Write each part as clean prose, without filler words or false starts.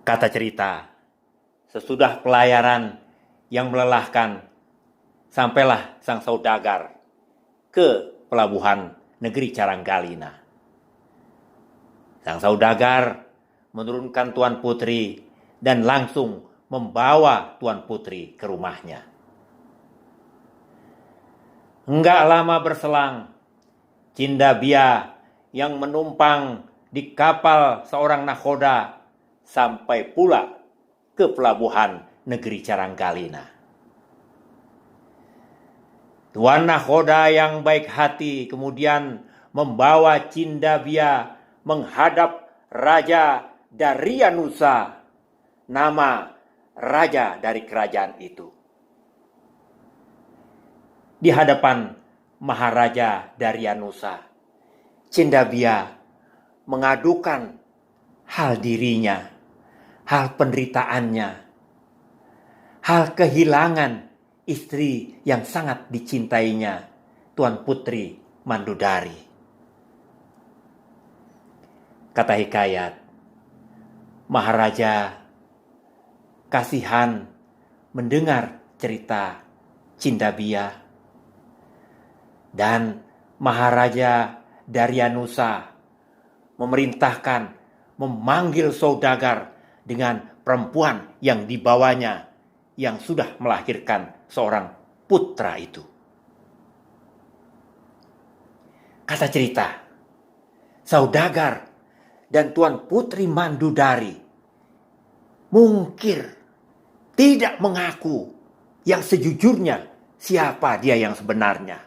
Kata cerita, sesudah pelayaran yang melelahkan, sampailah sang saudagar ke pelabuhan negeri Caranggalina. Sang saudagar menurunkan Tuan Putri dan langsung membawa Tuan Putri ke rumahnya. Enggak lama berselang, Cindabia yang menumpang di kapal seorang nakhoda sampai pula ke pelabuhan negeri Caranggalina. Tuan nakhoda yang baik hati kemudian membawa Cindabia menghadap Raja Daryanusa, nama raja dari kerajaan itu. Di hadapan Maharaja Daryanusa, Cindabia mengadukan hal dirinya, hal penderitaannya, hal kehilangan istri yang sangat dicintainya, Tuan Putri Mandudari. Kata hikayat, Maharaja kasihan mendengar cerita Cindabia, dan Maharaja Daryanusa memerintahkan memanggil saudagar dengan perempuan yang dibawanya yang sudah melahirkan seorang putra itu. Kata cerita, saudagar dan Tuan Putri Mandudari mungkir, tidak mengaku yang sejujurnya siapa dia yang sebenarnya.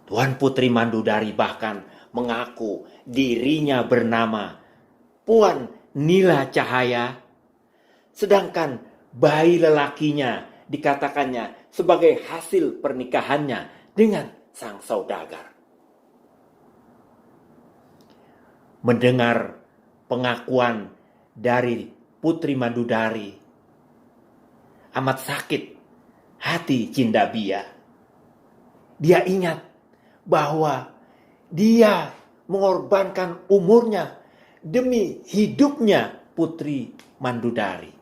Tuan Putri Mandudari bahkan mengaku dirinya bernama Puan Nila Cahaya, sedangkan bayi lelakinya dikatakannya sebagai hasil pernikahannya dengan sang saudagar. Mendengar pengakuan dari Putri Mandudari, amat sakit hati Cindabia. Dia ingat bahwa dia mengorbankan umurnya demi hidupnya Putri Mandudari.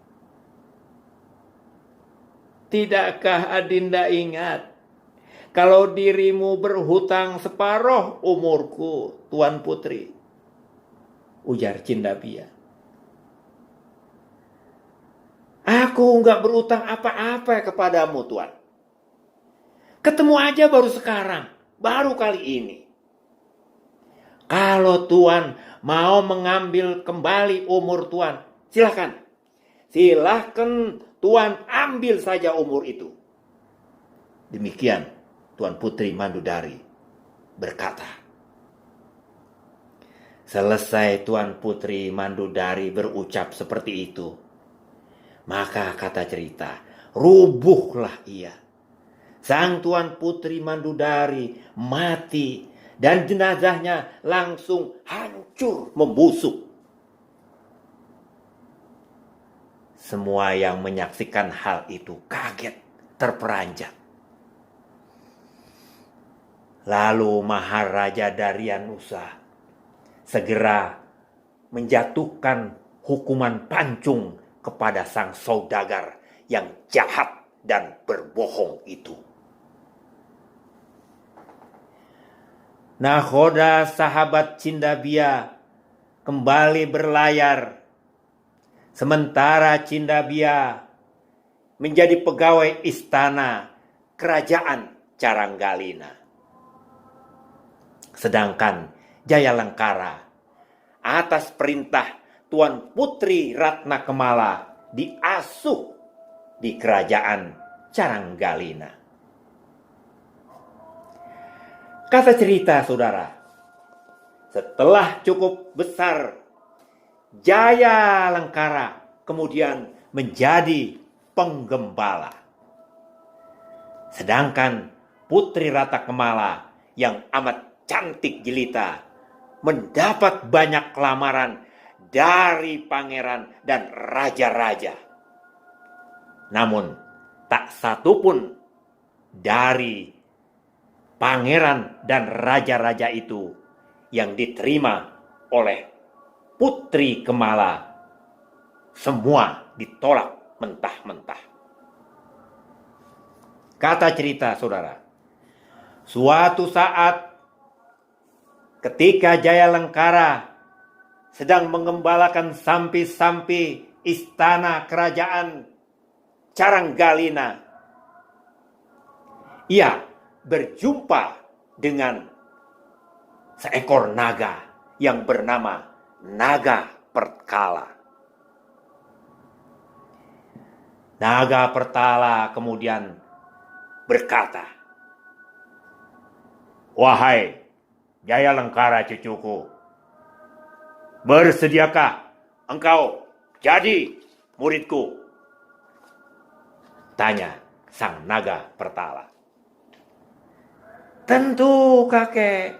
Tidakkah Adinda ingat kalau dirimu berhutang separuh umurku, Tuan Putri? Ujar Cindabia. Aku enggak berutang apa-apa kepadamu, Tuan. Ketemu aja baru sekarang, baru kali ini. Kalau Tuan mau mengambil kembali umur Tuan, silakan. Silakan Tuan ambil saja umur itu. Demikian Tuan Putri Mandudari berkata. Selesai Tuan Putri Mandudari berucap seperti itu, maka kata cerita, rubuhlah ia. Sang Tuan Putri Mandudari mati dan jenazahnya langsung hancur membusuk. Semua yang menyaksikan hal itu kaget, terperanjat. Lalu Maharaja Daryanusa segera menjatuhkan hukuman pancung kepada sang saudagar yang jahat dan berbohong itu. Nakhoda sahabat Cindabia kembali berlayar, sementara Cindabia menjadi pegawai istana kerajaan Caranggalina. Sedangkan Jayalengkara atas perintah Tuan Putri Ratna Kemala diasuh di kerajaan Caranggalina. Kata cerita, saudara, setelah cukup besar, Jayalengkara kemudian menjadi penggembala. Sedangkan Putri Ratna Kemala yang amat cantik jelita mendapat banyak lamaran dari pangeran dan raja-raja. Namun tak satu pun dari pangeran dan raja-raja itu yang diterima oleh putri Kemala, semua ditolak mentah-mentah. Kata cerita, saudara, suatu saat ketika Jaya Lengkara sedang mengembalakan sampi-sampi istana kerajaan Caranggalina, ia berjumpa dengan seekor naga yang bernama Naga Perkala. Naga Perkala kemudian berkata, "Wahai Jaya Lengkara cucuku, bersediakah engkau jadi muridku?" Tanya sang Naga Perkala. "Tentu kakek,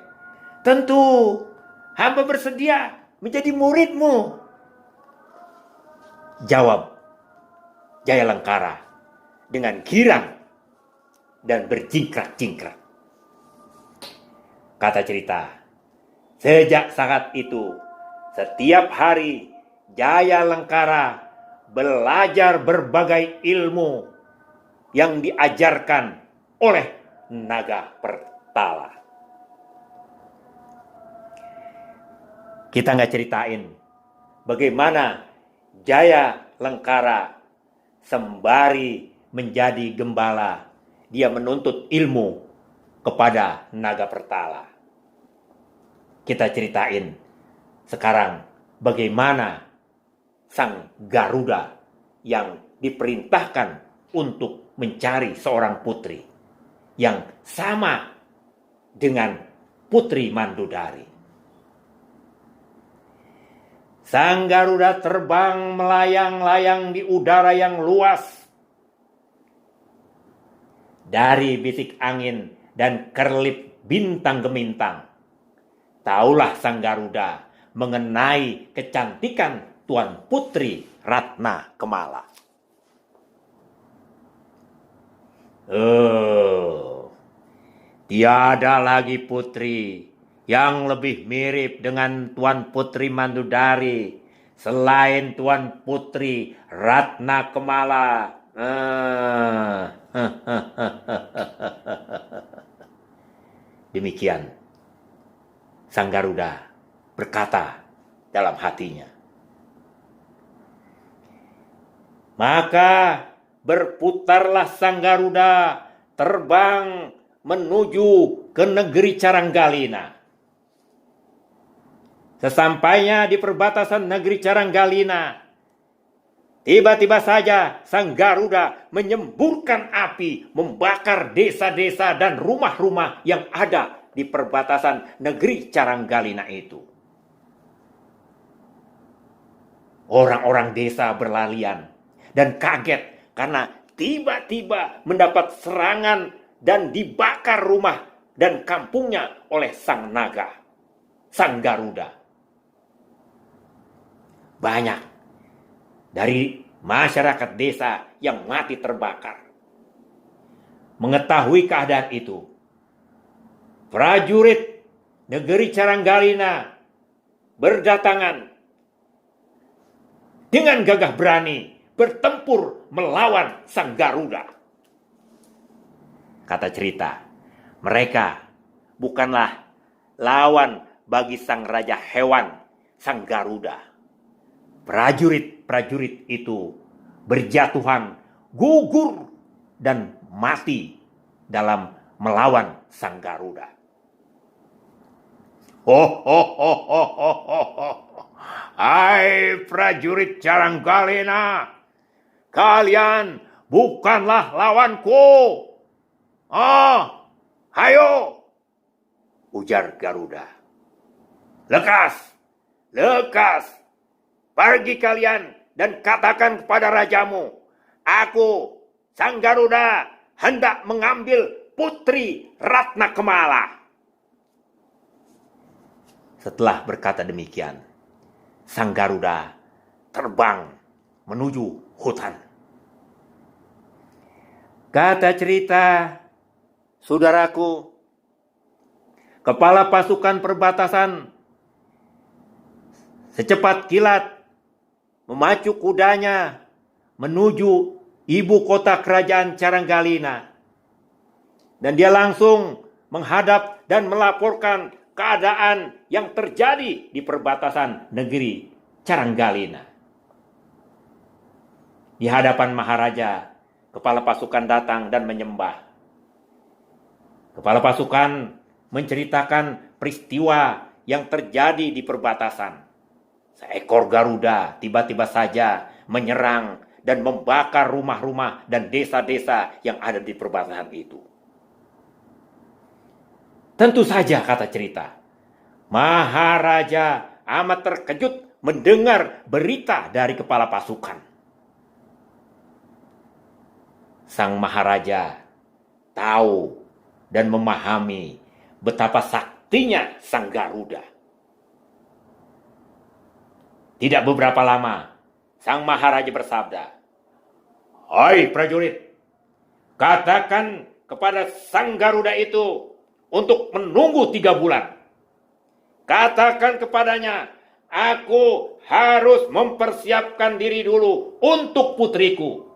tentu hamba bersedia menjadi muridmu," jawab Jaya Lengkara dengan girang dan berjingkrak-jingkrak. Kata cerita, sejak saat itu, setiap hari Jaya Lengkara belajar berbagai ilmu yang diajarkan oleh Naga Perkala. Kita nggak ceritain bagaimana Jaya Lengkara sembari menjadi gembala, dia menuntut ilmu kepada Naga Perkala. Kita ceritain sekarang bagaimana sang Garuda yang diperintahkan untuk mencari seorang putri yang sama dengan Putri Mandodari. Sang Garuda terbang melayang-layang di udara yang luas. Dari bisik angin dan kerlip bintang gemintang, taulah sang Garuda mengenai kecantikan Tuan Putri Ratna Kemala. Tiada lagi putri yang lebih mirip dengan Tuan Putri Mandodari selain Tuan Putri Ratna Kemala. Demikian sang Garuda berkata dalam hatinya. Maka berputarlah sang Garuda terbang menuju ke negeri Caranggalina. Sesampainya di perbatasan negeri Caranggalina, tiba-tiba saja sang Garuda menyemburkan api, membakar desa-desa dan rumah-rumah yang ada di perbatasan negeri Caranggalina itu. Orang-orang desa berlarian dan kaget karena tiba-tiba mendapat serangan dan dibakar rumah dan kampungnya oleh sang naga, sang Garuda. Banyak dari masyarakat desa yang mati terbakar. Mengetahui keadaan itu, prajurit negeri Caranggalina berdatangan dengan gagah berani bertempur melawan sang Garuda. Kata cerita, mereka bukanlah lawan bagi sang raja hewan, sang Garuda. Prajurit-prajurit itu berjatuhan, gugur, dan mati dalam melawan sang Garuda. Hai prajurit Caranggalina, kalian bukanlah lawanku. Hayo, ujar Garuda. Lekas, pergi kalian dan katakan kepada rajamu, aku, sang Garuda, hendak mengambil Putri Ratna Kemala. Setelah berkata demikian, sang Garuda terbang menuju hutan. Kata cerita, saudaraku, kepala pasukan perbatasan secepat kilat memacu kudanya menuju ibu kota kerajaan Caranggalina. Dan dia langsung menghadap dan melaporkan keadaan yang terjadi di perbatasan negeri Caranggalina. Di hadapan Maharaja, kepala pasukan datang dan menyembah. Kepala pasukan menceritakan peristiwa yang terjadi di perbatasan. Seekor Garuda tiba-tiba saja menyerang dan membakar rumah-rumah dan desa-desa yang ada di perbatasan itu. Tentu saja, kata cerita, Maharaja amat terkejut mendengar berita dari kepala pasukan. Sang Maharaja tahu dan memahami betapa saktinya sang Garuda. Tidak beberapa lama, sang Maharaja bersabda, "Hai prajurit, katakan kepada sang Garuda itu untuk menunggu 3 bulan. Katakan kepadanya, aku harus mempersiapkan diri dulu untuk putriku.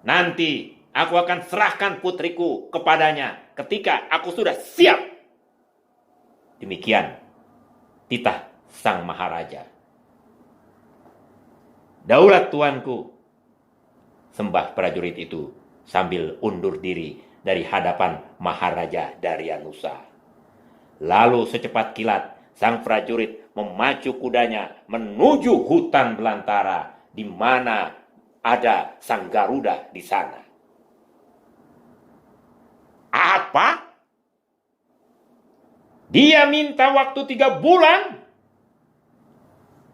Nanti aku akan serahkan putriku kepadanya ketika aku sudah siap." Demikian titah sang Maharaja. "Daulat tuanku," sembah prajurit itu sambil undur diri dari hadapan Maharaja Daryanusa. Lalu secepat kilat sang prajurit memacu kudanya menuju hutan belantara di mana ada sang Garuda di sana. "Apa? Dia minta waktu 3 bulan?"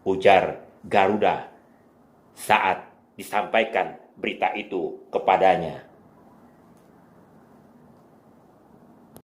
ujar Garuda saat disampaikan berita itu kepadanya.